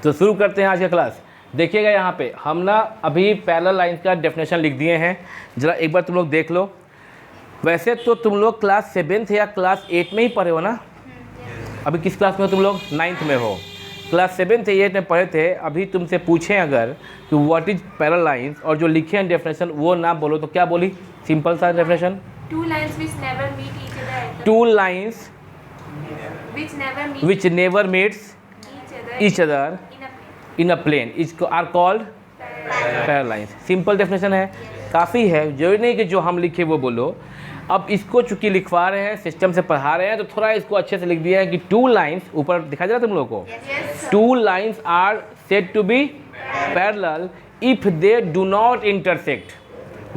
तो शुरू करते हैं आज का क्लास। देखिएगा यहाँ पे हम ना अभी पैरेलल लाइंस का डेफिनेशन लिख दिए हैं, ज़रा एक बार तुम लोग देख लो। वैसे तो तुम लोग क्लास 7th या क्लास 8 में ही पढ़े हो ना? अभी किस क्लास में हो तुम लोग? 9th में हो। क्लास 7th या 8 में पढ़े थे। अभी तुमसे पूछें अगर कि व्हाट इज पैरेलल लाइंस और जो लिखे हैं डेफिनेशन वो ना बोलो तो क्या बोली? सिंपल सा definition, Two lines which never meet each other at the two lines which never meet which never meets each other each other in a plane. in a plane is are called parallel lines. Simple definition है, काफ़ी है, जरूरी नहीं कि जो हम लिखे वो बोलो। अब इसको चूंकि लिखवा रहे हैं, सिस्टम से पढ़ा रहे हैं, तो थोड़ा इसको अच्छे से लिख दिया है कि टू लाइंस, ऊपर दिखा जा रहा तुम लोगों को, two lines are said to be parallel if they do not intersect.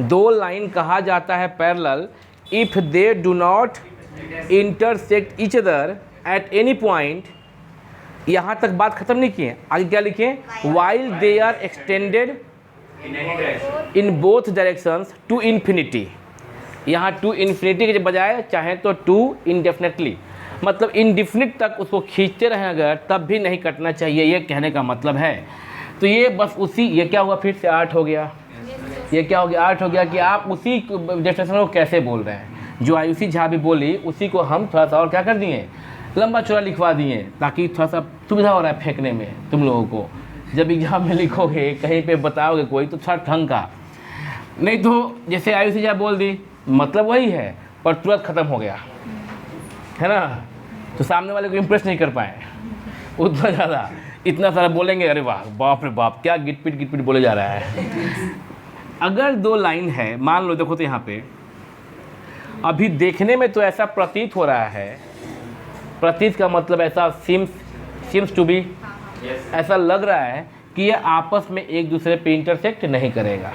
दो लाइन कहा जाता है parallel if they do not intersect each other at any point. यहाँ तक बात खत्म नहीं की है, आगे क्या लिखे? While they are extended in both directions to infinity. यहाँ टू इन्फिनिटी के बजाय चाहे तो टू इंडेफिनेटली, मतलब इनडिफिनिट तक उसको खींचते रहें अगर, तब भी नहीं कटना चाहिए, ये कहने का मतलब है। तो ये बस उसी, ये क्या हुआ फिर से 8 हो गया, ये क्या हो गया? 8 हो गया कि आप उसी डेफिनेशन को कैसे बोल रहे हैं। जो आयुषी झा भी बोली उसी को हम थोड़ा सा और क्या कर दिए, लंबा चौड़ा लिखवा दिए, ताकि थोड़ा सा सुविधा हो रहा है फेंकने में तुम लोगों को। जब एग्जाम में लिखोगे कहीं पे बताओगे कोई तो थोड़ा ढंग का, नहीं तो जैसे आयुषी झा बोल दी मतलब वही है पर तुरंत ख़त्म हो गया है ना, तो सामने वाले को इम्प्रेस नहीं कर पाए उतना ज़्यादा। इतना सारा बोलेंगे, अरे वाह बाप रे बाप क्या गिटपिट बोले जा रहा है। अगर दो लाइन है, मान लो, देखो तो यहाँ पे अभी देखने में तो ऐसा प्रतीत हो रहा है, प्रतीत का मतलब ऐसा सीम्स टू बी, ऐसा लग रहा है कि ये आपस में एक दूसरे पे इंटरसेक्ट नहीं करेगा,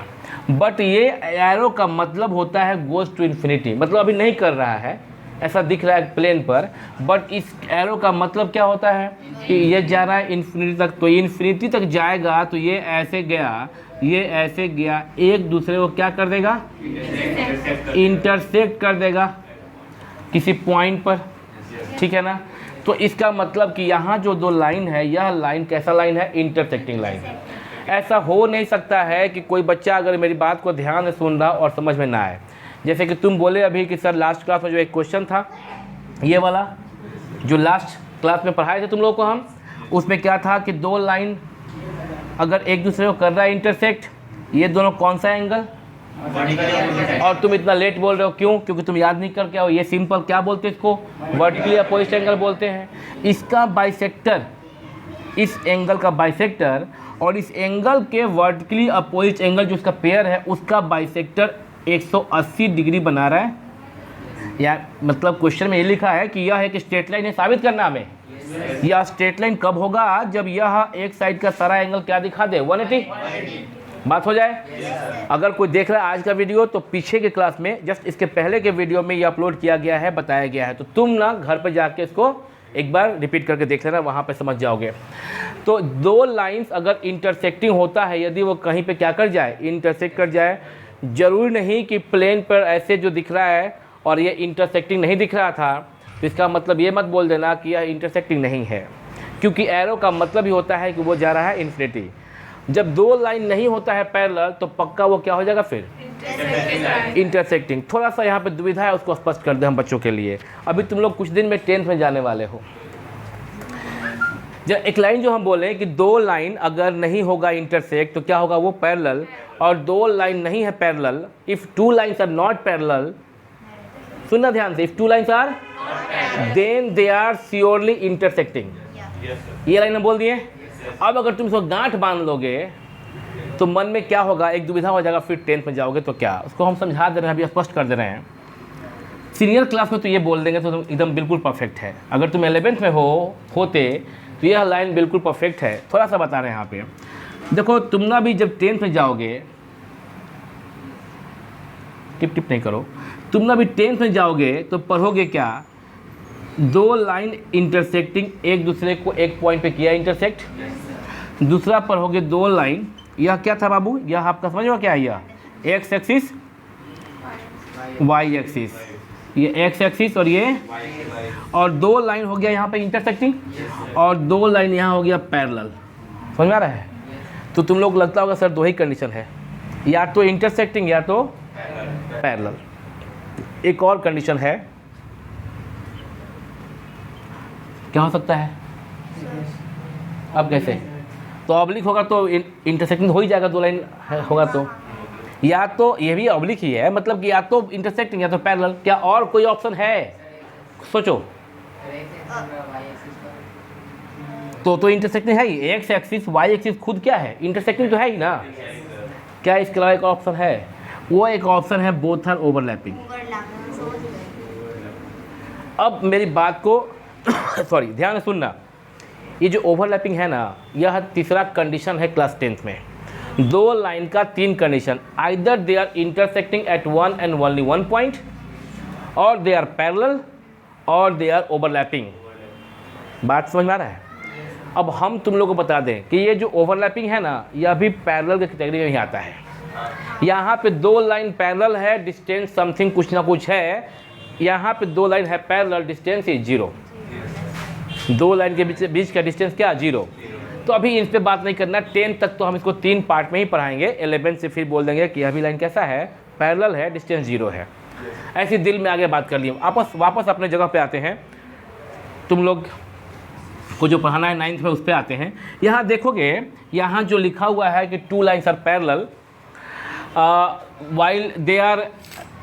बट ये एरो का मतलब होता है गोज टू इन्फिनिटी, मतलब अभी नहीं कर रहा है, ऐसा दिख रहा है प्लेन पर, बट इस एरो का मतलब क्या होता है कि ये जा रहा है इन्फिनिटी तक, तो इन्फिनिटी तक जाएगा तो ये ऐसे गया, ये ऐसे गया, एक दूसरे को क्या कर देगा? इंटरसेक्ट कर देगा किसी पॉइंट पर, ठीक है ना। तो इसका मतलब कि यहाँ जो दो लाइन है, यह लाइन कैसा लाइन है? इंटरसेक्टिंग लाइन है। ऐसा हो नहीं सकता है कि कोई बच्चा अगर मेरी बात को ध्यान से सुन रहा और समझ में ना आए। जैसे कि तुम बोले अभी कि सर लास्ट क्लास में जो एक क्वेश्चन था, ये वाला जो लास्ट क्लास में पढ़ाए थे तुम लोगों को हम, उसमें क्या था कि दो लाइन अगर एक दूसरे को कर रहा है इंटरसेक्ट, ये दोनों कौन सा एंगल? और तुम इतना लेट बोल रहे हो, क्यों? क्योंकि तुम याद नहीं करके आओ। ये सिंपल क्या बोलते हैं इसको? वर्टिकली अपोजिट एंगल बोलते हैं। इसका बाइसेक्टर, इस एंगल का बाइसेक्टर और इस एंगल के वर्टिकली अपोजिट एंगल जो इसका पेयर है उसका बाइसेक्टर 180 डिग्री बना रहा है। या मतलब क्वेश्चन में ये लिखा है कि यह एक स्ट्रेट लाइन है, साबित करना हमें। यह स्ट्रेट लाइन कब होगा? जब यह एक साइड का सारा एंगल क्या दिखा दे? 180। बात हो जाए। अगर कोई देख रहा है आज का वीडियो तो पीछे के क्लास में, जस्ट इसके पहले के वीडियो में ये अपलोड किया गया है, बताया गया है, तो तुम ना घर पर जाके इसको एक बार रिपीट करके देख लेना, वहाँ पे समझ जाओगे। तो दो लाइंस अगर इंटरसेक्टिंग होता है, यदि वो कहीं पे क्या कर जाए? इंटरसेक्ट कर जाए। जरूरी नहीं कि प्लेन पर ऐसे जो दिख रहा है और ये इंटरसेक्टिंग नहीं दिख रहा था, तो इसका मतलब ये मत बोल देना कि यह इंटरसेक्टिंग नहीं है, क्योंकि एरो का मतलब ही होता है कि वो जा रहा है इन्फिनिटी। जब दो लाइन नहीं होता है पैरेलल तो पक्का वो क्या हो जाएगा फिर? इंटरसेक्टिंग। थोड़ा सा यहाँ पे दुविधा है, उसको स्पष्ट कर दें हम बच्चों के लिए। अभी तुम लोग कुछ दिन में 10th में जाने वाले हो। जब एक लाइन जो हम बोले कि दो लाइन अगर नहीं होगा इंटरसेक्ट तो क्या होगा? वो पैरेलल। और दो लाइन नहीं है parallel, if two lines are not parallel, सुनना ध्यान से, if two lines are then they are surely intersecting. ये लाइन हम बोल दिए। अब अगर तुम इसको गांठ बांध लोगे तो मन में क्या होगा? एक दुविधा हो जाएगा, फिर 10th में जाओगे तो क्या? उसको हम समझा दे रहे हैं, अभी स्पष्ट कर दे रहे हैं। सीनियर क्लास में तो ये बोल देंगे तो तुम एकदम बिल्कुल परफेक्ट है। अगर तुम 11th में होते तो यह लाइन बिल्कुल परफेक्ट है। थोड़ा सा बता रहे हैं यहाँ पे, देखो तुम ना भी जब 10th में जाओगे, टिप नहीं करो, तुम ना भी 10th में जाओगे तो पढ़ोगे क्या? दो लाइन इंटरसेक्टिंग, एक दूसरे को एक पॉइंट पे किया इंटरसेक्ट। दूसरा पढ़ोगे दो लाइन, यह क्या था बाबू? यह आपका समझ में क्या है? यह एक्स एक्सिस, वाई एक्सिस, ये एक्स एक्सिस और ये, और दो लाइन हो गया यहाँ पे इंटरसेक्टिंग, और दो लाइन यहाँ हो गया पैरेलल। समझ में आ रहा है? तो तुम लोग लगता होगा सर दो ही कंडीशन है, या तो इंटरसेक्टिंग या तो पैरेलल। एक और कंडीशन है, क्या हो सकता है? अब कैसे? तो ऑब्लिक होगा तो इंटरसेक्टिंग हो ही जाएगा, दो लाइन होगा तो, या तो ये भी ऑब्लिक ही है, मतलब कि या तो इंटरसेक्टिंग या तो पैरेलल। क्या और कोई ऑप्शन है? सोचो। तो इंटरसेक्टिंग है ही, एक्स एक्सिस वाई एक्सिस खुद क्या है? इंटरसेक्टिंग तो है ही ना। क्या इसके अलावा एक ऑप्शन है? वो एक ऑप्शन है बोथ आर ओवरलैपिंग। अब मेरी बात को सॉरी ध्यान से सुनना, ये जो ओवरलैपिंग है ना, यह तीसरा कंडीशन है क्लास 10th में। दो लाइन का तीन condition, either they are intersecting at one and only one point, और दे आर पैरेलल, और दे आर ओवरलैपिंग। बात समझ में आ रहा है? अब हम तुम लोगों को बता दें कि ये जो ओवरलैपिंग है ना, यह भी पैरेलल की कैटेगरी में ही आता है। यहाँ पे दो लाइन पैरेलल है, डिस्टेंस समथिंग कुछ ना कुछ है। यहाँ पे दो लाइन है पैरेलल, डिस्टेंस इज 0। दो लाइन के बीच का डिस्टेंस क्या? 0। तो अभी इन पे बात नहीं करना, 10 तक तो हम इसको 3 पार्ट में ही पढ़ाएंगे। 11 से फिर बोल देंगे कि अभी लाइन कैसा है, पैरेलल है, डिस्टेंस 0 है। ऐसे दिल में आगे बात कर ली। वापस अपने जगह पे आते हैं, तुम लोग को जो पढ़ाना है 9th में उस पर आते हैं। यहाँ देखोगे, यहाँ जो लिखा हुआ है कि two lines are parallel while they are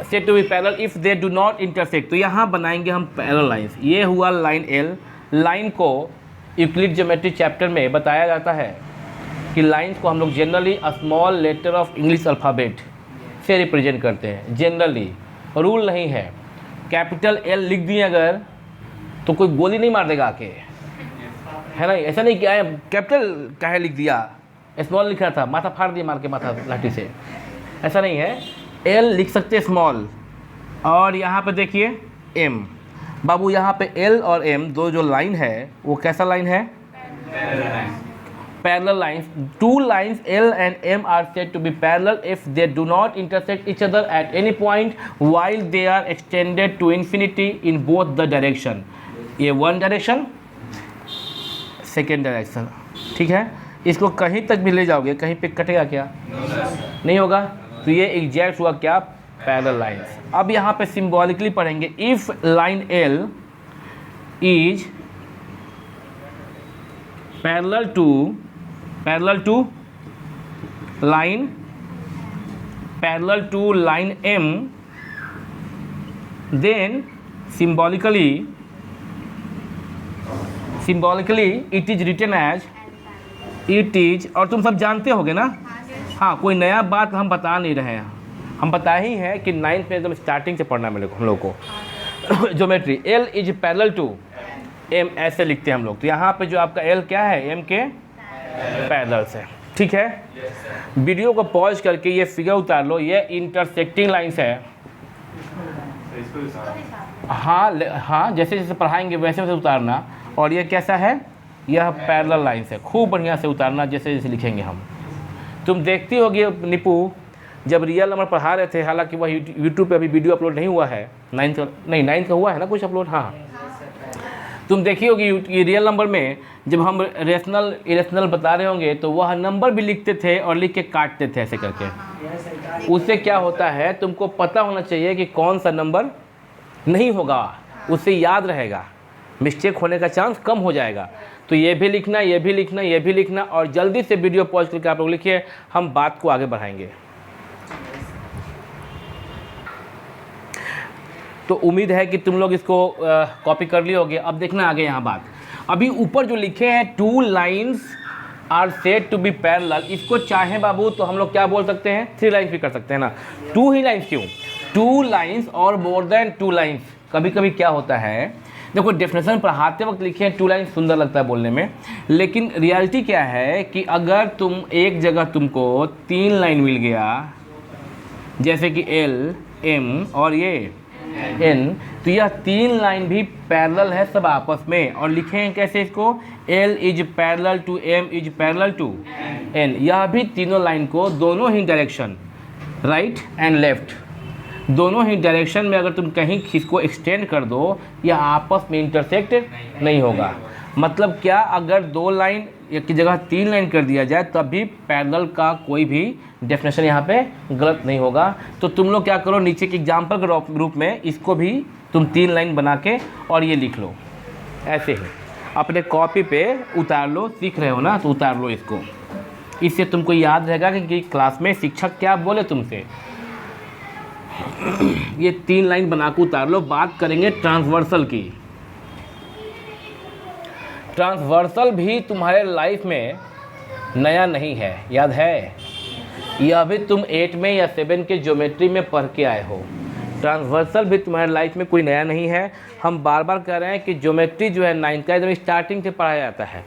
said to be parallel if they do not intersect। तो यहाँ बनाएंगे हम पैरेलल लाइन्स। ये हुआ लाइन एल। लाइन को यूक्लिड ज्योमेट्री चैप्टर में बताया जाता है कि लाइन्स को हम लोग generally small letter of English alphabet से रिप्रेजेंट करते हैं। जनरली रूल नहीं है, कैपिटल एल लिख दिए अगर तो कोई गोली नहीं मार देगा आके, है ना? ऐसा नहीं कि कैपिटल काहे लिख दिया, स्मॉल लिखा था, माथा फाड़ दिया मार के, माथा लाठी से, ऐसा नहीं है। एल लिख सकते स्मॉल, और यहाँ पे देखिए एम। बाबू यहाँ पे एल और एम दो जो लाइन है वो कैसा लाइन है? Parallel lines. Two lines L and M are said to be parallel if they do not intersect each other at any point while they are extended to infinity in both the direction. ये one direction, second direction, ठीक है? इसको कहीं तक भी ले जाओगे, कहीं पे कटेगा क्या? नहीं होगा। तो ये एग्जैक्ट हुआ क्या? Parallel lines. अब यहाँ पे सिंबॉलिकली पढ़ेंगे, if line L is parallel to line M, then symbolically it is written as it is. और तुम सब जानते होगे ना, हाँ, कोई नया बात हम बता नहीं रहे हैं, हम बताए ही है कि 9th में एकदम स्टार्टिंग से पढ़ना है हम लोग को geometry. L is parallel to M, ऐसे लिखते हैं हम लोग। तो यहाँ पे जो आपका एल क्या है? एम के पैरेलल से, ठीक है? वीडियो को पॉज करके ये फिगर उतार लो, ये इंटरसेक्टिंग लाइन्स है। हाँ, जैसे जैसे पढ़ाएंगे वैसे वैसे उतारना। और ये कैसा है? यह पैरेलल लाइन्स है, खूब बढ़िया से उतारना जैसे जैसे लिखेंगे हम। तुम देखती होगी निपू, जब रियल नंबर पढ़ा रहे थे, हालांकि वह यूट्यूब पे अभी वीडियो अपलोड नहीं हुआ है, 9th का हुआ है ना कुछ अपलोड? हाँ, तुम देखी होगी ये रियल नंबर में जब हम रेशनल इरेशनल बता रहे होंगे तो वह नंबर भी लिखते थे और लिख के काटते थे ऐसे करके। उससे क्या होता है, तुमको पता होना चाहिए कि कौन सा नंबर नहीं होगा, उससे याद रहेगा, मिस्टेक होने का चांस कम हो जाएगा। तो ये भी लिखना, ये भी लिखना, ये भी लिखना, और जल्दी से वीडियो पॉज करके आप लोग लिखिए, हम बात को आगे बढ़ाएंगे। तो उम्मीद है कि तुम लोग इसको कॉपी कर लिए होगे। अब देखना आगे यहाँ बात। अभी ऊपर जो लिखे हैं two lines are said to be parallel, इसको चाहे बाबू तो हम लोग क्या बोल सकते हैं? 3 लाइन्स भी कर सकते हैं ना। 2 ही लाइन्स क्यों? 2 लाइन्स और मोर देन 2 लाइन्स। कभी कभी क्या होता है, देखो डेफिनेशन पढ़ाते वक्त लिखे हैं 2 लाइन, सुंदर लगता है बोलने में, लेकिन रियलिटी क्या है कि अगर तुम एक जगह तुमको 3 लाइन मिल गया, जैसे कि एल, एम और ये एन, तो यह 3 लाइन भी पैरेलल है सब आपस में। और लिखें कैसे इसको? L is parallel to M is parallel to N. यह भी तीनों लाइन को दोनों ही डायरेक्शन, राइट एंड लेफ्ट, दोनों ही डायरेक्शन में अगर तुम कहीं इसको एक्सटेंड कर दो, यह आपस में इंटरसेक्ट नहीं होगा। मतलब क्या? अगर 2 लाइन एक की जगह 3 लाइन कर दिया जाए तब भी पैरेलल का कोई भी डेफिनेशन यहाँ पे गलत नहीं होगा। तो तुम लोग क्या करो, नीचे के एग्जाम्पल के रूप में इसको भी तुम 3 लाइन बना के और ये लिख लो, ऐसे ही अपने कॉपी पे उतार लो। सीख रहे हो ना, तो उतार लो इसको, इससे तुमको याद रहेगा कि क्लास में शिक्षक क्या बोले तुमसे। ये 3 लाइन बना के उतार लो। बात करेंगे ट्रांसवर्सल की। ट्रांसवर्सल भी तुम्हारे लाइफ में नया नहीं है, याद है? यह भी तुम 8 में या 7 के ज्योमेट्री में पढ़ के आए हो। ट्रांसवर्सल भी तुम्हारे लाइफ में कोई नया नहीं है। हम बार बार कह रहे हैं कि ज्योमेट्री जो है 9th का एकदम स्टार्टिंग से पढ़ाया जाता है।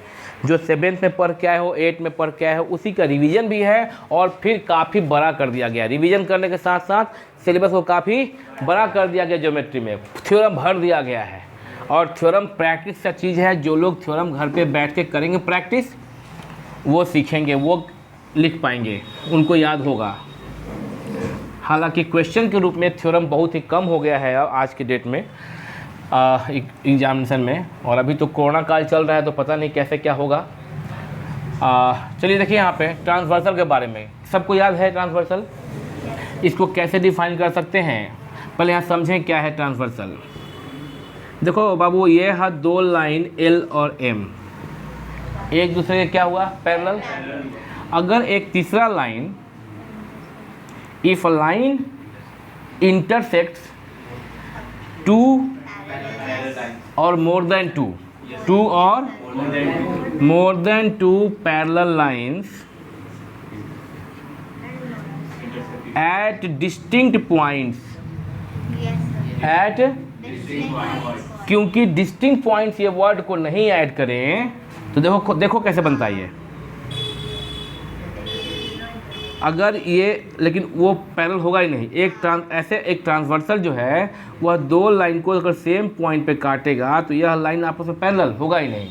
जो 7th में पढ़ के आए हो, 8 में पढ़ के आए हो, उसी का रिवीजन भी है और फिर काफ़ी बड़ा कर दिया गया। रिवीजन करने के साथ साथ सिलेबस को काफ़ी बड़ा कर दिया गया। ज्योमेट्री में थ्योरम भर दिया गया है और थ्योरम प्रैक्टिस का चीज़ है। जो लोग थ्योरम घर पे बैठ के करेंगे प्रैक्टिस, वो सीखेंगे, वो लिख पाएंगे, उनको याद होगा। हालांकि क्वेश्चन के रूप में थ्योरम बहुत ही कम हो गया है आज के डेट में एग्जामिनेशन में, और अभी तो कोरोना काल चल रहा है तो पता नहीं कैसे क्या होगा। चलिए देखिए यहाँ पे ट्रांसवर्सल के बारे में सबको याद है। ट्रांसवर्सल इसको कैसे डिफाइन कर सकते हैं, पहले यहाँ समझें क्या है ट्रांसवर्सल। देखो बाबू, ये है 2 लाइन L और M, एक दूसरे के क्या हुआ, पैरेलल। अगर एक तीसरा line, if a line intersects 2 or more than 2 or more than 2 parallel lines at distinct points, at, क्योंकि डिस्टिंक्ट पॉइंट्स ये वर्ड को नहीं ऐड करें तो देखो कैसे बनता है ये। अगर ये, लेकिन वो पैरेलल होगा ही नहीं। एक ट्रांसवर्सल जो है वह 2 लाइन को अगर सेम पॉइंट पे काटेगा तो यह लाइन आपस में पैरेलल होगा ही नहीं।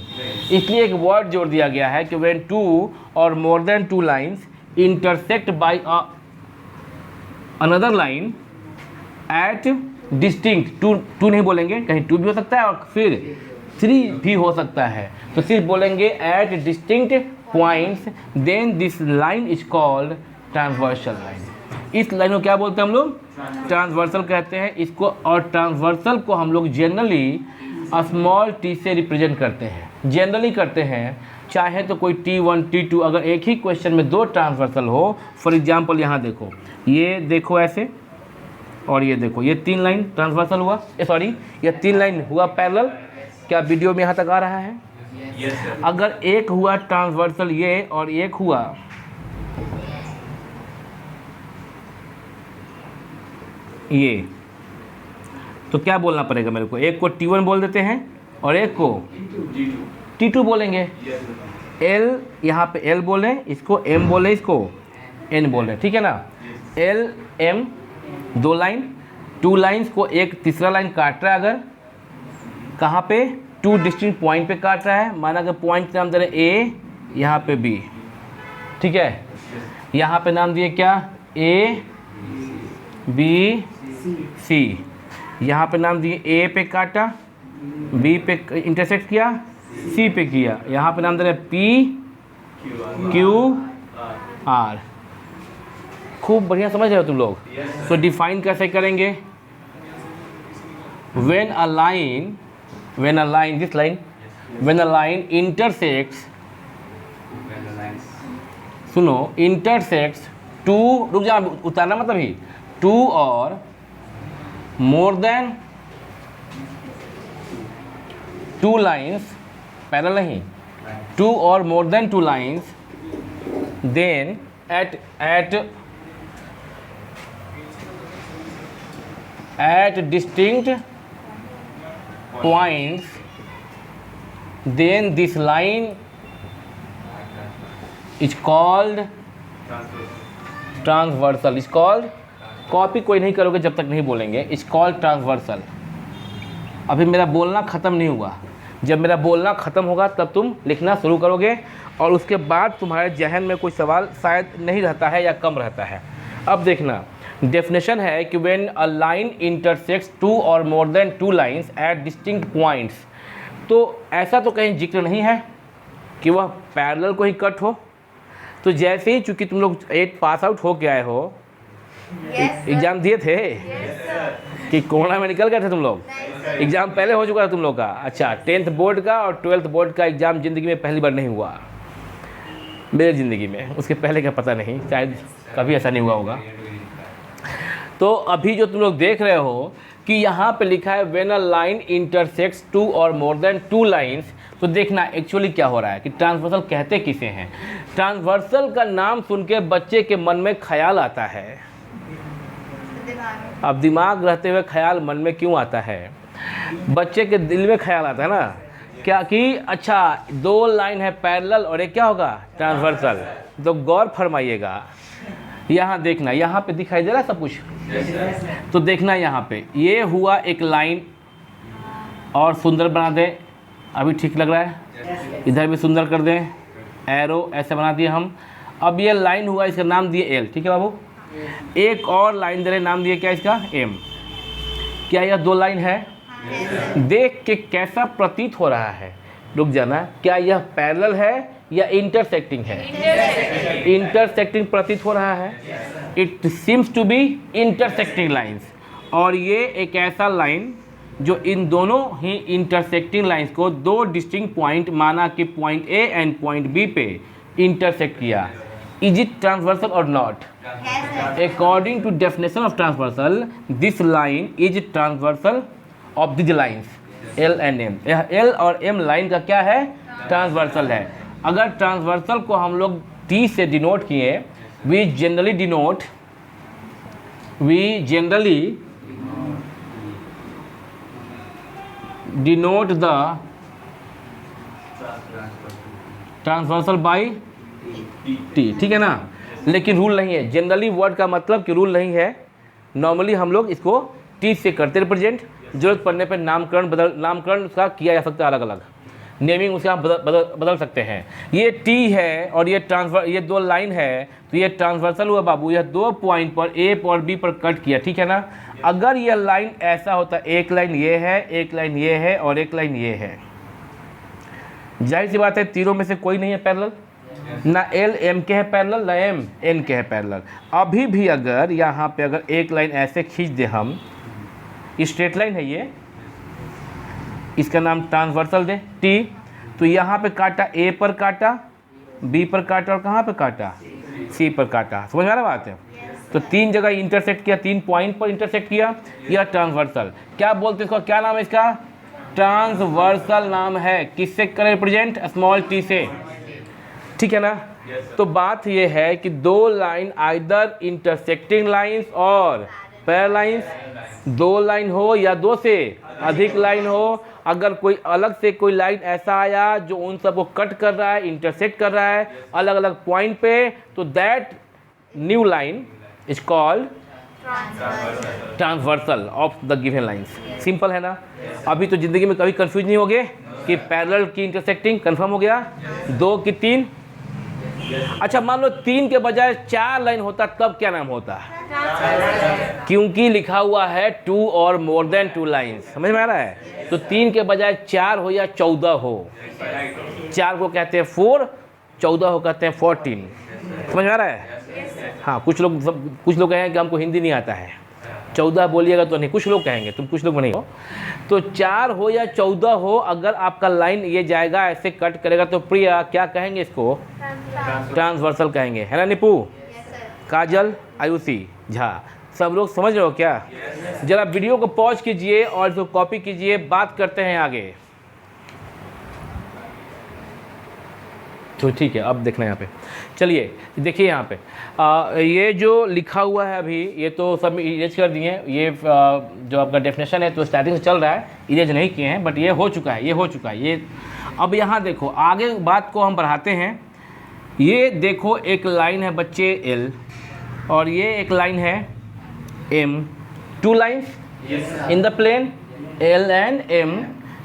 इसलिए एक वर्ड जोड़ दिया गया है कि when 2 or more than 2 lines intersect by another line at distinct, 2 नहीं बोलेंगे, कहीं 2 भी हो सकता है और फिर 3 भी हो सकता है, तो सिर्फ बोलेंगे at distinct points, then this line is called transversal line. इस लाइन को क्या बोलते हैं हम लोग, ट्रांसवर्सल कहते हैं इसको। और ट्रांसवर्सल को हम लोग जनरली स्मॉल t से रिप्रेजेंट करते हैं, जनरली करते हैं। चाहे तो कोई T1 T2, अगर एक ही क्वेश्चन में 2 ट्रांसवर्सल हो, फॉर एग्जांपल यहाँ देखो, ये देखो ऐसे और ये देखो, ये 3 लाइन ट्रांसवर्सल हुआ, सॉरी ये 3 लाइन हुआ पैरेलल। क्या वीडियो में यहाँ तक आ रहा है? yes, अगर एक हुआ ट्रांसवर्सल ये और एक हुआ ये, तो क्या बोलना पड़ेगा मेरे को? एक को T1 बोल देते हैं और एक को T2 बोलेंगे। L यहाँ पे L बोले, इसको M बोले, इसको N बोले, ठीक है ना। L M 2 लाइन, 2 लाइन्स को एक तीसरा लाइन काट रहा है। अगर कहाँ पे, 2 डिस्टिंक्ट पॉइंट पे काट रहा है। माना कि पॉइंट नाम दे रहे A, यहाँ पे B, ठीक है। यहाँ पे नाम दिए क्या, A B C, यहाँ पे नाम दिए A पे काटा, B पे इंटरसेक्ट किया, C पे किया। यहाँ पे नाम दे रहे P Q R। खूब बढ़िया समझ रहे हो तुम लोग। तो डिफाइन कैसे करेंगे? when a line this line when a line intersects, सुनो, intersects 2, रुक जा, उतारना मतलब ही 2 or more than 2 lines, parallel नहीं, 2 or more than 2 lines, then at distinct points, then this line is called transversal. Is called, copy कोई नहीं करोगे जब तक नहीं बोलेंगे, इज कॉल्ड ट्रांसवर्सल। अभी मेरा बोलना ख़त्म नहीं हुआ, जब मेरा बोलना ख़त्म होगा तब तुम लिखना शुरू करोगे और उसके बाद तुम्हारे जहन में कोई सवाल शायद नहीं रहता है या कम रहता है। अब देखना, डेफिनेशन है कि when a line intersects 2 or more than 2 lines at distinct points. तो ऐसा तो कहीं जिक्र नहीं है, कि वह पैरेलल को ही कट हो। तो जैसे ही चूंकि तुम लोग 8 पास आउट हो के आए हो, एग्ज़ाम दिए थे कि कोरोना में निकल गए थे तुम लोग? एग्ज़ाम पहले हो चुका था तुम लोग का। अच्छा, 10th बोर्ड का और 12th बोर्ड का एग्ज़ाम ज़िंदगी में पहली बार नहीं हुआ मेरी ज़िंदगी में, उसके पहले का पता नहीं, शायद कभी ऐसा नहीं हुआ होगा। तो अभी जो तुम लोग देख रहे हो कि यहाँ पे लिखा है when a line intersects 2 or more than 2 lines, तो देखना एक्चुअली क्या हो रहा है कि ट्रांसवर्सल कहते किसे हैं। ट्रांसवर्सल का नाम सुन के बच्चे के मन में ख्याल आता है। अब दिमाग रहते हुए ख्याल मन में क्यों आता है? बच्चे के दिल में ख्याल आता है ना, क्या कि अच्छा 2 लाइन है पैरेलल और एक क्या होगा ट्रांसवर्सल। तो गौर फरमाइएगा, यहाँ देखना, यहाँ पे दिखाई दे रहा है सब कुछ। तो देखना यहाँ पे ये हुआ एक लाइन, और सुंदर बना दें, अभी ठीक लग रहा है। इधर भी सुंदर कर दें, एरो ऐसे बना दिए हम। अब ये लाइन हुआ, इसका नाम दिए एल, ठीक है बाबू। एक और लाइन दे रहे, नाम दिए क्या इसका एम। क्या यह 2 लाइन है? देख के कैसा प्रतीत हो रहा है? रुक जाना, क्या यह पैरेलल है या इंटरसेक्टिंग है? इंटरसेक्टिंग प्रतीत हो रहा है। It seems to be intersecting lines. और ये एक ऐसा लाइन जो इन दोनों ही इंटरसेक्टिंग लाइन्स को 2 डिस्टिंक्ट पॉइंट माना कि point A and point B पे इंटरसेक्ट किया। Is it transversal or not? According to definition of transversal, this line is transversal of this lines L and M. यह L और M line का क्या है? Transversal है। अगर ट्रांसवर्सल को हम लोग टी से डिनोट किए, we generally denote the transversal by T, ठीक है ना। लेकिन रूल नहीं है, जनरली वर्ड का मतलब कि रूल नहीं है। नॉर्मली हम लोग इसको टी से करते रिप्रेजेंट। जरूरत पड़ने पर नामकरण उसका किया जा सकता है, अलग अलग नेमिंग उसका आप बदल सकते हैं। ये टी है और ये ये 2 लाइन है, तो ये ट्रांसवर्सल हुआ बाबू। यह 2 पॉइंट पर ए और बी पर कट किया, ठीक है ना। अगर ये लाइन ऐसा होता, एक लाइन ये है, एक लाइन ये है और एक लाइन ये है, जाहिर सी बात है तीनों में से कोई नहीं है पैरेलल। ना एल एम के है पैरेलल, ना एम एन के है पैरेलल। अभी भी अगर यहाँ पे अगर एक लाइन ऐसे खींच दे हम, स्ट्रेट लाइन है ये, इसका नाम ट्रांसवर्सल दे टी, तो यहाँ पे काटा, ए पर काटा, बी पर काटा और कहाँ पे काटा? सी पर काटा। समझ में आ रहा बात है? तो 3 जगह इंटरसेक्ट किया, 3 पॉइंट पर इंटरसेक्ट किया, यह ट्रांसवर्सल। क्या बोलते हैं इसको, क्या नाम है इसका? ट्रांसवर्सल नाम है। किससे करें रिप्रेजेंट? स्मॉल टी से, ठीक है ना। तो बात यह है कि 2 लाइन आइदर इंटरसेक्टिंग लाइन्स और पैरेलल लाइन्स, 2 लाइन हो या 2 से अधिक लाइन हो। अगर कोई अलग से कोई लाइन ऐसा आया जो उन सबको कट कर रहा है, इंटरसेक्ट कर रहा है अलग अलग पॉइंट पे, तो that new line is called transversal of the given lines. Simple है ना। अभी तो जिंदगी में कभी कंफ्यूज नहीं होगे कि पैरेलल की इंटरसेक्टिंग कंफर्म हो गया, 2 की 3। अच्छा, मान लो 3 के बजाय 4 लाइन होता, तब क्या नाम होता? क्योंकि लिखा हुआ है 2 और मोर देन 2 लाइन्स। समझ में आ रहा है? तो 3 के बजाय 4 हो या 14 हो, 4 को कहते हैं 4, 14 को कहते हैं 14। समझ में आ रहा है? हाँ, कुछ लोग कहेंगे कि हमको हिंदी नहीं आता है, 14 बोलिएगा तो नहीं, कुछ लोग कहेंगे, तुम कुछ लोग नहीं हो। तो 4 हो या 14 हो, अगर आपका लाइन ये जाएगा ऐसे कट करेगा, तो प्रिया क्या कहेंगे इसको? ट्रांसवर्सल कहेंगे, है ना निपू? काजल, आयुषी, झा, सब लोग समझ रहे हो क्या? जरा वीडियो को पॉज कीजिए और इसको कॉपी कीजिए, बात करते हैं आगे। तो ठीक है, अब देखना यहाँ पे, चलिए देखिए यहाँ पे ये जो लिखा हुआ है अभी, ये तो सब इरेज कर दिए हैं। ये जो आपका डेफिनेशन है तो स्टार्टिंग से चल रहा है, इरेज नहीं किए हैं, बट ये हो चुका है, ये हो चुका है ये। अब यहाँ देखो, आगे बात को हम बढ़ाते हैं। ये देखो, एक लाइन है बच्चे एल और ये एक लाइन है M, 2 lines in the plane L and M.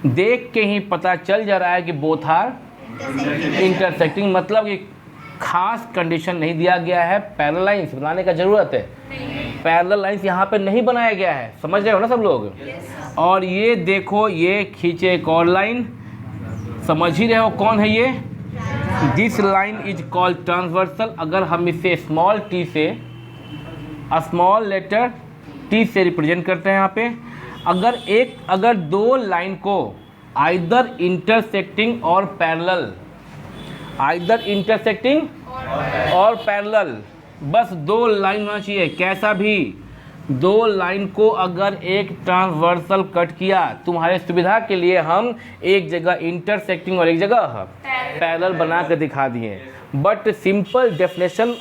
देख के ही पता चल जा रहा है कि बोथ आर इंटरसेक्टिंग, मतलब कि खास कंडीशन नहीं दिया गया है पैरेलल लाइंस बनाने का ज़रूरत है। पैरेलल लाइंस यहाँ पे नहीं बनाया गया है, समझ रहे हो ना सब लोग। और ये देखो, ये खींचे एक और लाइन, समझ ही रहे हो कौन है ये? This line is called transversal. अगर हम इसे स्मॉल टी से, स्मॉल लेटर टी से रिप्रेजेंट करते हैं यहाँ पे, अगर दो लाइन को either intersecting or parallel, either intersecting or parallel, बस दो लाइन होना चाहिए, कैसा भी दो लाइन को अगर एक ट्रांसवर्सल कट किया, तुम्हारे सुविधा के लिए हम एक जगह इंटरसेक्टिंग और एक जगह पैरेलल बना कर दिखा दिए। बट सिंपल डेफिनेशन,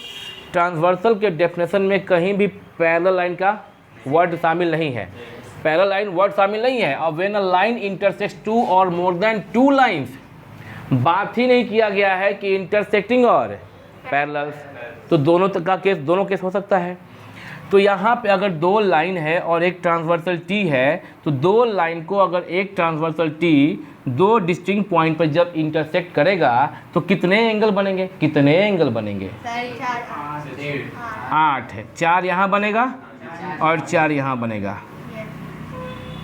ट्रांसवर्सल के डेफिनेशन में कहीं भी पैरेलल लाइन का वर्ड शामिल नहीं है, पैरेलल लाइन वर्ड शामिल नहीं है। और when a line intersects two or more then two lines, बात ही नहीं किया गया है कि इंटरसेक्टिंग और पैरेलल, तो दोनों का केस, दोनों केस हो सकता है। तो यहाँ पे अगर दो लाइन है और एक ट्रांसवर्सल टी है, तो दो लाइन को अगर एक ट्रांसवर्सल टी दो डिस्टिंक्ट पॉइंट पर जब इंटरसेक्ट करेगा तो कितने एंगल बनेंगे, कितने एंगल बनेंगे? 8 है, 4 यहाँ बनेगा और 4 यहाँ बनेगा।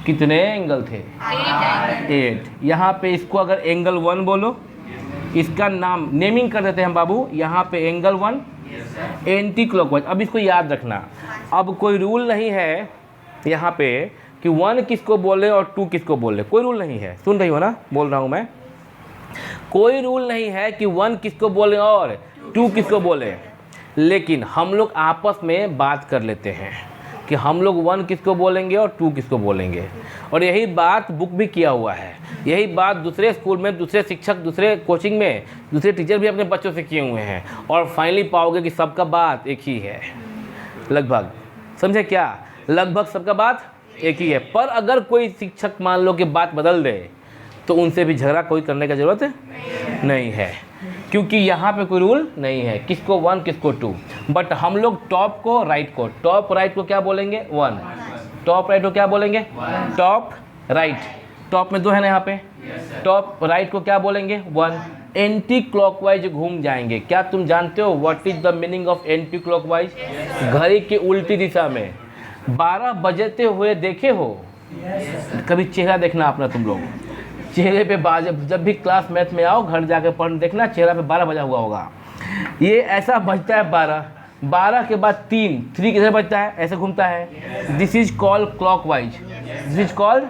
कितने एंगल थे? 8। यहाँ पे इसको अगर एंगल 1 बोलो, इसका नाम नेमिंग कर देते हैं हम बाबू, यहाँ पे एंगल 1 एंटी क्लॉकवाइज। अब इसको याद रखना, अब कोई रूल नहीं है यहाँ पे कि 1 किसको बोले और 2 किसको बोले, कोई रूल नहीं है। सुन रही हो ना, बोल रहा हूँ मैं, कोई रूल नहीं है कि 1 किसको बोले और 2 किसको बोले, लेकिन हम लोग आपस में बात कर लेते हैं कि हम लोग 1 किसको बोलेंगे और 2 किसको बोलेंगे। और यही बात बुक भी किया हुआ है, यही बात दूसरे स्कूल में, दूसरे शिक्षक, दूसरे कोचिंग में, दूसरे टीचर भी अपने बच्चों से किए हुए हैं। और फाइनली पाओगे कि सबका बात एक ही है, लगभग, समझे क्या, लगभग सबका बात एक ही है। पर अगर कोई शिक्षक मान लो कि बात बदल दे, तो उनसे भी झगड़ा कोई करने की ज़रूरत नहीं है, क्योंकि यहाँ पे कोई रूल नहीं है किसको 1 किसको 2। बट हम लोग टॉप को राइट को, टॉप राइट को क्या बोलेंगे? 1। टॉप राइट को क्या बोलेंगे? Top right. टॉप में 2 है ना यहाँ पे, टॉप राइट को क्या बोलेंगे? 1। एंटी क्लॉकवाइज घूम जाएंगे। क्या तुम जानते हो what is the meaning of anti clockwise? घड़ी की उल्टी दिशा में 12 बजते हुए देखे हो? कभी चेहरा देखना अपना, तुम लोग चेहरे पे जब भी क्लास मैथ में आओ, घर जाकर पढ़ने देखना, चेहरा पे 12 बजा हुआ होगा। ये ऐसा बजता है 12 के बाद 3 किधर बजता है? ऐसे घूमता है। This is called clockwise, this is called.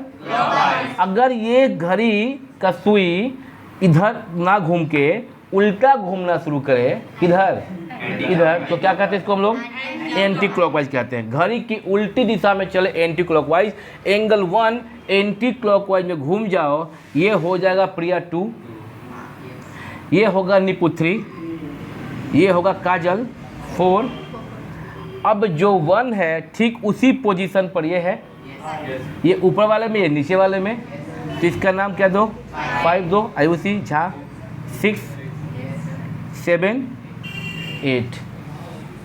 अगर ये घड़ी का सुई इधर ना घूम के उल्टा घूमना शुरू करे, किधर? इधर, तो क्या कहते हैं इसको हम लोग? एंटी क्लॉकवाइज कहते हैं। घड़ी की उल्टी दिशा में चले anti clockwise. Angle 1 anti clockwise में घूम जाओ, ये हो जाएगा प्रिया 2, ये होगा निपु 3, ये होगा काजल 4। अब जो 1 है ठीक उसी पोजीशन पर ये है, ये ऊपर वाले में, ये नीचे वाले में, तो इसका नाम क्या दो? 5 दो, आयुषी झा 6 7 8।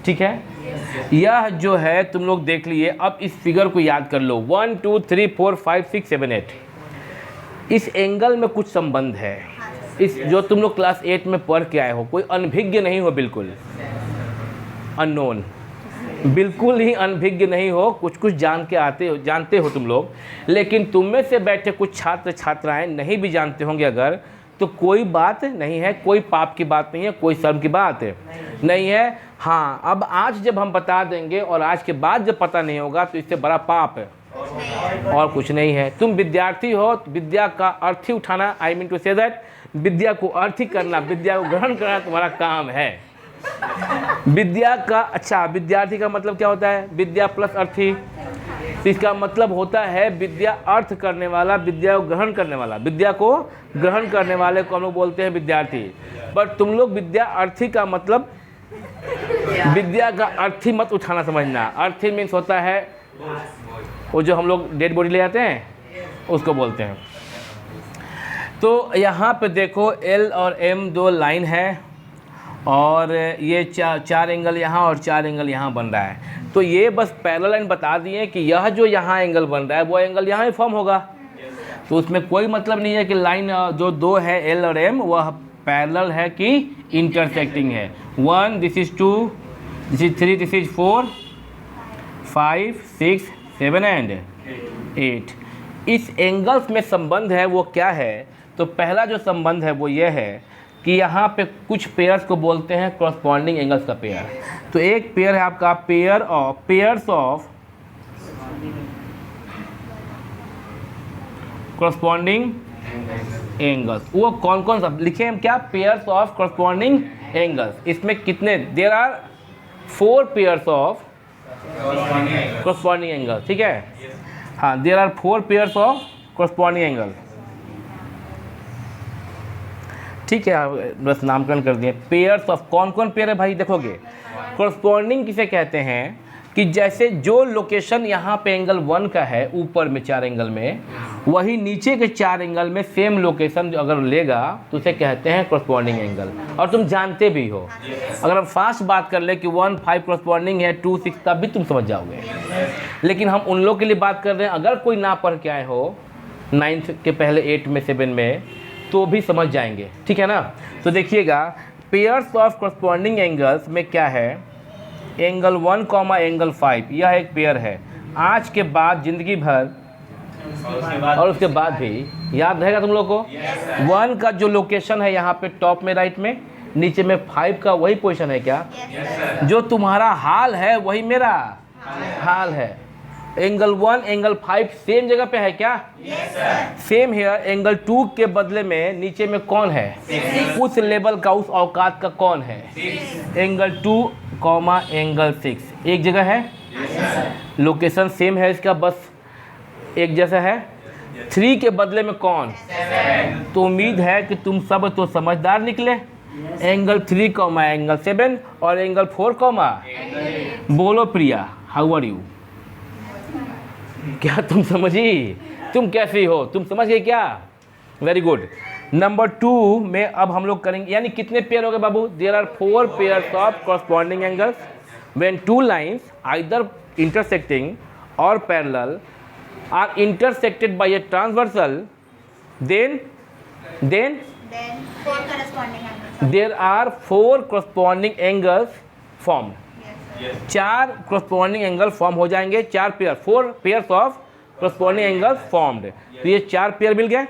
ठीक है, यह जो है तुम लोग देख लिए। अब इस फिगर को याद कर लो, 1 2 3 4 5 6 7 8। इस एंगल में कुछ संबंध है, इस जो तुम लोग क्लास 8 में पढ़ के आए हो, कोई अनभिज्ञ नहीं हो, बिल्कुल अननोन, बिल्कुल ही अनभिज्ञ नहीं हो, कुछ कुछ जानते हो तुम लोग। लेकिन तुम में से बैठे कुछ छात्र छात्राएं नहीं भी जानते होंगे अगर, तो कोई बात नहीं है, कोई पाप की बात नहीं है, कोई शर्म की बात नहीं है। हाँ, अब आज जब हम बता देंगे और आज के बाद जब पता नहीं होगा तो इससे बड़ा पाप है और कुछ नहीं है। तुम विद्यार्थी हो, विद्या का अर्थ ही उठाना, I mean to say that, विद्या को अर्थी करना, विद्या को ग्रहण करना तुम्हारा काम है। विद्या का, अच्छा, विद्यार्थी का मतलब क्या होता है? विद्या प्लस अर्थी, तो इसका मतलब होता है विद्या अर्थ करने वाला, विद्या को ग्रहण करने वाला। विद्या को ग्रहण करने वाले को हम लोग बोलते हैं विद्यार्थी। बट तुम लोग विद्या अर्थी का मतलब, विद्या का अर्थी मत उठाना समझना। अर्थी मीन्स होता है वो जो हम लोग डेड बॉडी ले आते हैं, उसको बोलते हैं। तो यहाँ पे देखो L और M 2 लाइन है और ये 4 एंगल यहाँ और 4 एंगल यहाँ बन रहा है। तो ये बस पैरेलल लाइन बता दिए कि यह जो यहाँ एंगल बन रहा है वो एंगल यहाँ ही फॉर्म होगा। तो उसमें कोई मतलब नहीं है कि लाइन जो 2 है L और M वह पैरेलल है कि इंटरसेक्टिंग है। 1 this is 2 this is 3 this is 4 5 6 7 and 8। इस एंगल्स में संबंध है वो क्या है? तो पहला जो संबंध है वो ये है कि यहाँ पे कुछ पेयर्स को बोलते हैं कॉरस्पॉन्डिंग एंगल्स का पेयर। तो एक पेयर है आपका पेयर्स ऑफ कॉरस्पॉन्डिंग एंगल्स। वो कौन कौन सा लिखे हम क्या? Pairs of corresponding angles. इसमें कितने? There are 4 pairs of corresponding angles. ठीक है, हाँ, there are 4 pairs of corresponding angle. ठीक है, बस नामकरण कर दिए। पेयर्स ऑफ कौन कौन पेयर है भाई? देखोगे कॉरस्पॉन्डिंग किसे कहते हैं कि जैसे जो लोकेशन यहाँ पे एंगल 1 का है ऊपर में 4 एंगल में, वही नीचे के 4 एंगल में सेम लोकेशन अगर लेगा तो उसे कहते हैं कॉरस्पॉन्डिंग एंगल। और तुम जानते भी हो, अगर हम फास्ट बात कर ले कि 1 5 कॉरस्पॉन्डिंग है 2 6, तब भी तुम समझ जाओगे। लेकिन हम उन लोग के लिए बात कर रहे हैं, अगर कोई ना पढ़ के आए हो 9th के पहले 8 में 7 में, तो भी समझ जाएंगे। ठीक है ना? तो देखिएगा पेयर्स ऑफ कॉरस्पॉन्डिंग एंगल्स में क्या है, एंगल 1 कॉमा एंगल 5, यह एक पेयर है। आज के बाद ज़िंदगी भर और उसके बाद भी याद रहेगा तुम लोग को। 1 का जो लोकेशन है यहाँ पे टॉप में राइट में, नीचे में 5 का वही पोजीशन है क्या? जो तुम्हारा हाल है वही मेरा हाल है। एंगल 1 एंगल 5 सेम जगह पे है क्या? Same here. एंगल 2 के बदले में नीचे में कौन है? उस लेवल का, उस औकात का कौन है? एंगल 2 कॉमा एंगल 6 एक जगह है। लोकेशन सेम है इसका, बस एक जैसा है। 3 के बदले में कौन? तो उम्मीद है कि तुम सब तो समझदार निकले। एंगल 3 कॉमा एंगल 7 और एंगल 4 कॉमा। बोलो प्रिया, हाउ आर यू? क्या तुम समझी? तुम कैसी हो? तुम समझ गए क्या? Very good. नंबर 2 में अब हम लोग करेंगे, यानी कितने पेयर हो गए बाबू? There are 4 pairs of corresponding angles when 2 lines either intersecting or parallel are intersected by a transversal, then 4 corresponding angles. There are 4 corresponding angles form. 4 corresponding angle form हो जाएंगे। 4 pairs of corresponding angle formed. तो ये 4 pair मिल गए।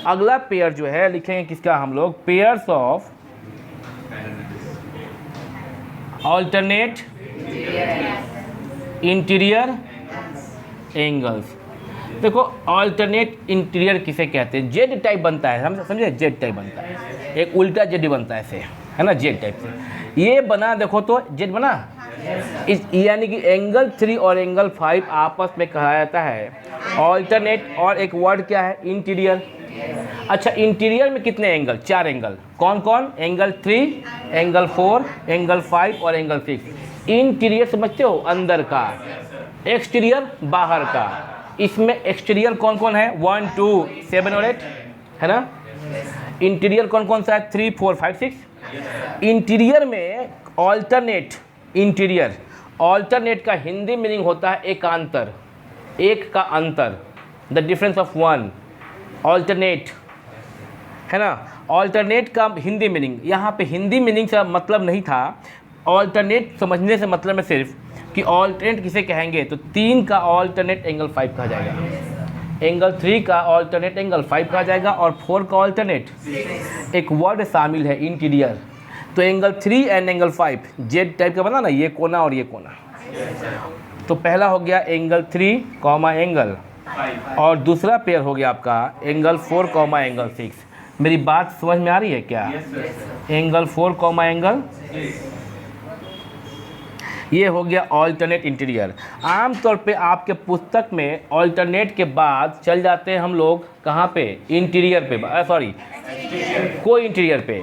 अगला pair जो है लिखेंगे किसका हम लोग? Pairs of alternate interior angles. देखो ऑल्टरनेट इंटीरियर किसे कहते हैं? जेड टाइप बनता है, हम समझे? जेड टाइप बनता है, एक उल्टा जेड बनता है ऐसे, है ना? जेड टाइप से ये बना, देखो तो जेड बना। इस यानी कि एंगल 3 और एंगल 5 आपस में कहा जाता है ऑल्टरनेट, और एक वर्ड क्या है? इंटीरियर। अच्छा, इंटीरियर में कितने एंगल? 4 एंगल। कौन कौन? एंगल 3, एंगल 4, एंगल 5 और एंगल 6। इंटीरियर समझते हो? अंदर का। एक्सटीरियर बाहर का। इसमें एक्सटीरियर कौन कौन है? 1 2 7 और 8, है ना? इंटीरियर कौन कौन सा है? 3 4 5 6। इंटीरियर में ऑल्टरनेट इंटीरियर, ऑल्टरनेट का हिंदी मीनिंग होता है एकांतर, एक का अंतर, द डिफरेंस ऑफ 1। ऑल्टरनेट, है ना? ऑल्टरनेट का हिंदी मीनिंग, यहाँ पे हिंदी मीनिंग से मतलब नहीं था। ऑल्टरनेट समझने से मतलब है सिर्फ कि ऑल्टरनेट किसे कहेंगे, तो 3 का ऑल्टरनेट एंगल 5 कहा जाएगा, एंगल 3 का ऑल्टरनेट एंगल 5 कहा जाएगा, और 4 का ऑल्टरनेट एक वर्ड शामिल है इंटीरियर। तो angle 3 and angle 5 Z type का बना ना, ये कोना और ये कोना। तो पहला हो गया एंगल 3 कॉमा एंगल, और दूसरा पेयर हो गया आपका एंगल 4 कॉमा एंगल 6। मेरी बात समझ में आ रही है क्या? एंगल 4 कॉमा एंगल, ये हो गया ऑल्टरनेट इंटीरियर। आमतौर पे आपके पुस्तक में ऑल्टरनेट के बाद चल जाते हैं हम लोग कहाँ पे? इंटीरियर पे, सॉरी कोई इंटीरियर पे।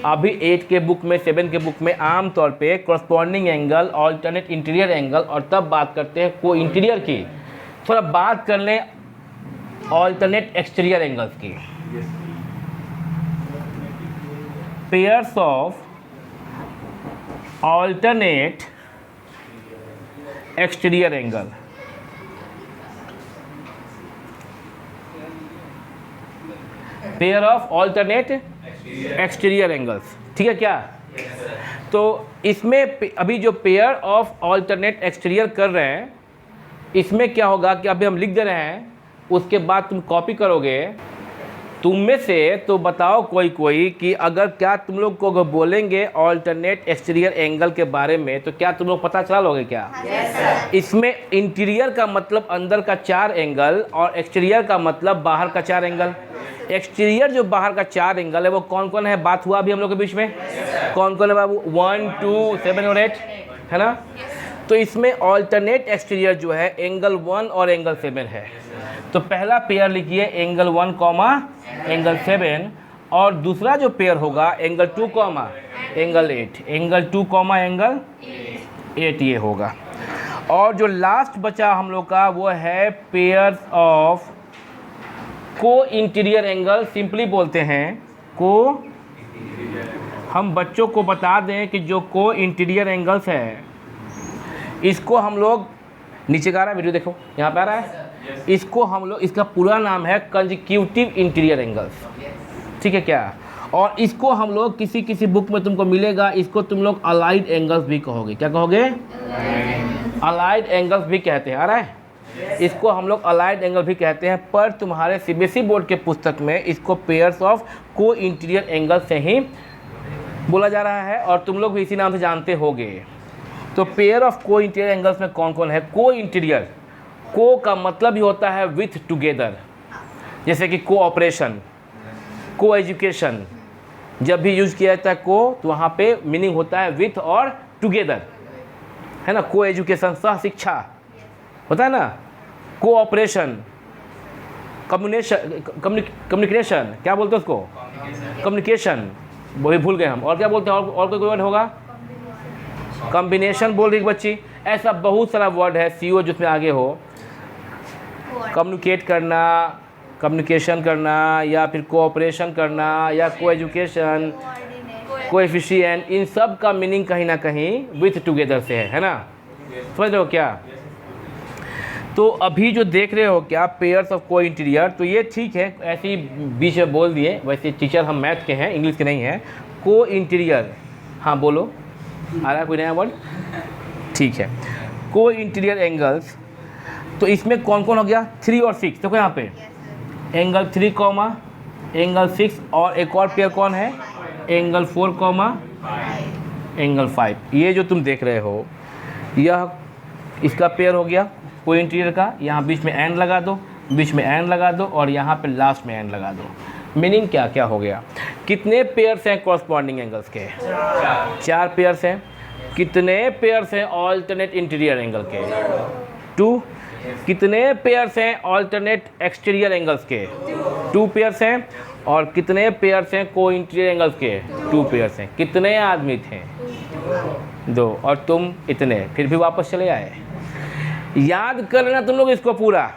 अभी 8 के बुक में, 7 के बुक में आमतौर पे corresponding angle, alternate interior angle, और तब बात करते हैं को इंटीरियर की। थोड़ा बात कर लें ऑल्टरनेट एक्सटीरियर एंगल्स की। Pairs of alternate exterior angle, pair of alternate exterior angles, ठीक है क्या? तो इसमें अभी जो पेयर ऑफ ऑल्टरनेट एक्सटीरियर कर रहे हैं, इसमें क्या होगा कि अभी हम लिख दे रहे हैं, उसके बाद तुम कॉपी करोगे तुम में से तो बताओ कोई कि अगर क्या तुम लोग को अगर बोलेंगे ऑल्टरनेट एक्सटीरियर एंगल के बारे में तो क्या तुम लोग पता चला लोगे क्या? इसमें इंटीरियर का मतलब अंदर का 4 एंगल और एक्सटीरियर का मतलब बाहर का 4 एंगल। एक्सटीरियर जो बाहर का 4 एंगल है वो कौन कौन है? बात हुआ अभी हम लोग के बीच में, कौन कौन है बाबू? 1, 2, 7 और 8 है ना। तो इसमें ऑल्टरनेट एक्सटीरियर जो है एंगल 1 और एंगल 7 है। तो पहला पेयर लिखिए एंगल 1 कॉमा एंगल 7 और दूसरा जो पेयर होगा angle 2 comma angle 8, angle 2 comma angle 8 ये होगा। और जो लास्ट बचा हम लोग का वो है पेयर्स ऑफ को इंटीरियर एंगल। सिंपली बोलते हैं को, हम बच्चों को बता दें कि जो को इंटीरियर एंगल्स है इसको हम लोग, नीचे का आ रहा है वीडियो देखो, यहाँ पे आ रहा है, इसको हम लोग, इसका पूरा नाम है कंसेक्यूटिव इंटीरियर एंगल्स, ठीक है क्या? और इसको हम लोग किसी बुक में तुमको मिलेगा, इसको तुम लोग अलाइड एंगल्स भी कहोगे। क्या कहोगे? अलाइड एंगल्स भी कहते हैं, आ रहा है, इसको हम लोग अलाइड एंगल भी कहते हैं। पर तुम्हारे सीबीएसई बोर्ड के पुस्तक में इसको पेयर्स ऑफ को इंटीरियर एंगल से ही बोला जा रहा है और तुम लोग भी इसी नाम से जानते होगे। तो पेयर ऑफ को इंटीरियर एंगल्स में कौन कौन है? को इंटीरियर, को का मतलब ही होता है विथ टुगेदर, जैसे कि कोऑपरेशन, को एजुकेशन, जब भी यूज किया जाता है को तो वहाँ पे मीनिंग होता है विथ और टुगेदर, है ना। को एजुकेशन सह शिक्षा होता है ना, कोऑपरेशन, कम्युनिकेशन, क्या बोलते हैं उसको? कम्युनिकेशन, वही भूल गए हम। और क्या बोलते हैं? और कोई वर्ड होगा? कॉम्बिनेशन बोल रही बच्ची। ऐसा बहुत सारा वर्ड है सीओ जिसमें आगे हो, कम्युनिकेट करना, कम्युनिकेशन करना, या फिर कोऑपरेशन करना, या को एजुकेशन, कोएफिशिएंट, इन सब का मीनिंग कहीं ना कहीं विथ टुगेदर से है ना। समझ रहे हो क्या? तो अभी जो देख रहे हो क्या पेयर्स ऑफ को इंटीरियर, तो ये ठीक है, ऐसे ही बीच में बोल दिए, वैसे टीचर हम मैथ के हैं, इंग्लिश के नहीं हैं। को इंटीरियर, हाँ बोलो, आ रहा है कोई नया वर्ड? ठीक है, को इंटीरियर एंगल्स। तो इसमें कौन कौन हो गया? 3 और 6, देखो यहाँ पे एंगल 3 कॉमा एंगल 6, और एक और पेयर कौन है? Angle 4 comma angle 5। ये जो तुम देख रहे हो यह इसका पेयर हो गया को इंटीरियर का। यहाँ बीच में एंड लगा दो, बीच में एंड लगा दो, और यहाँ पे लास्ट में एंड लगा दो। मीनिंग क्या क्या हो गया? कितने पेयर्स हैं कॉरस्पॉन्डिंग एंगल्स के? 4 पेयर्स हैं। कितने पेयर्स हैं ऑल्टरनेट इंटीरियर एंगल के? 2। कितने पेयर्स हैं ऑल्टरनेट एक्सटीरियर एंगल्स के? 2 पेयर्स हैं। और कितने पेयर्स हैं को इंटीरियर एंगल्स के? 2 पेयर्स हैं। कितने आदमी थे? 2। और तुम इतने, फिर भी वापस चले आए। याद कर लेना तुम लोग इसको पूरा।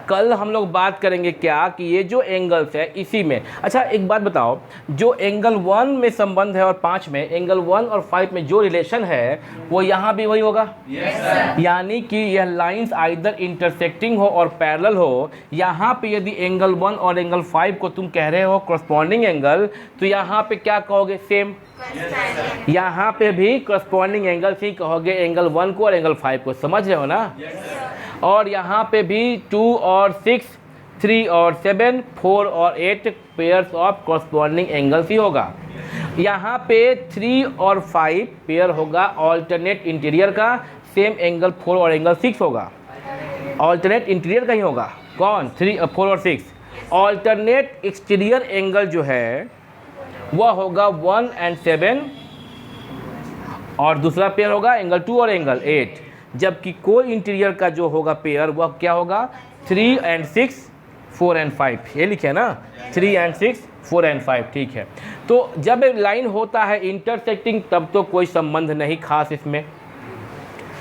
कल हम लोग बात करेंगे क्या कि ये जो एंगल्स है इसी में। अच्छा एक बात बताओ, जो एंगल 1 में संबंध है और 5 में, एंगल 1 और 5 में जो रिलेशन है वो यहाँ भी वही होगा। यानी कि यह लाइंस आइदर इंटरसेक्टिंग हो और पैरेलल हो। यहाँ पे यदि एंगल 1 और एंगल 5 को तुम कह रहे हो कॉरस्पॉन्डिंग एंगल, तो यहाँ पे क्या कहोगे? सेम। यहाँ पे भी कॉरस्पॉन्डिंग एंगल ही कहोगे, एंगल 1 को और एंगल 5 को। समझ रहे हो ना? और यहाँ पे भी 2 और 6, 3 और 7, 4 और 8 पेयर्स ऑफ कॉरस्पॉन्डिंग एंगल्स ही होगा। यहाँ पे 3 और 5 पेयर होगा ऑल्टरनेट इंटीरियर का, सेम एंगल 4 और एंगल 6 होगा, ऑल्टरनेट इंटीरियर का ही होगा। कौन? 3, 4 और 6। ऑल्टरनेट एक्सटीरियर एंगल जो है वह होगा 1 और 7, और दूसरा पेयर होगा एंगल 2 और एंगल 8। जबकि को इंटीरियर का जो होगा पेयर वह क्या होगा? 3 और 6, 4 और 5। ये लिखे ना, 3 और 6, 4 और 5, ठीक है। तो जब लाइन होता है इंटरसेक्टिंग तब तो कोई संबंध नहीं खास, इसमें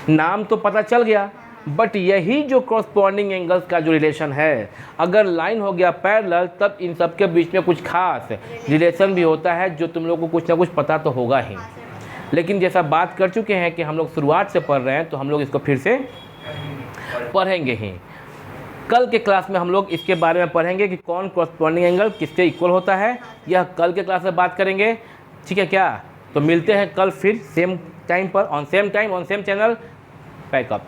नाम तो पता चल गया, बट यही जो कॉरस्पॉन्डिंग एंगल्स का जो रिलेशन है, अगर लाइन हो गया पैरेलल तब इन सब के बीच में कुछ खास रिलेशन भी होता है जो तुम लोग को कुछ ना कुछ पता तो होगा ही। लेकिन जैसा बात कर चुके हैं कि हम लोग शुरुआत से पढ़ रहे हैं तो हम लोग इसको फिर से पढ़ेंगे ही। कल के क्लास में हम लोग इसके बारे में पढ़ेंगे कि कौन कॉरस्पॉन्डिंग एंगल किससे इक्वल होता है, यह कल के क्लास में बात करेंगे, ठीक है क्या? तो मिलते हैं कल फिर सेम टाइम पर, on same time on same channel. Pack up.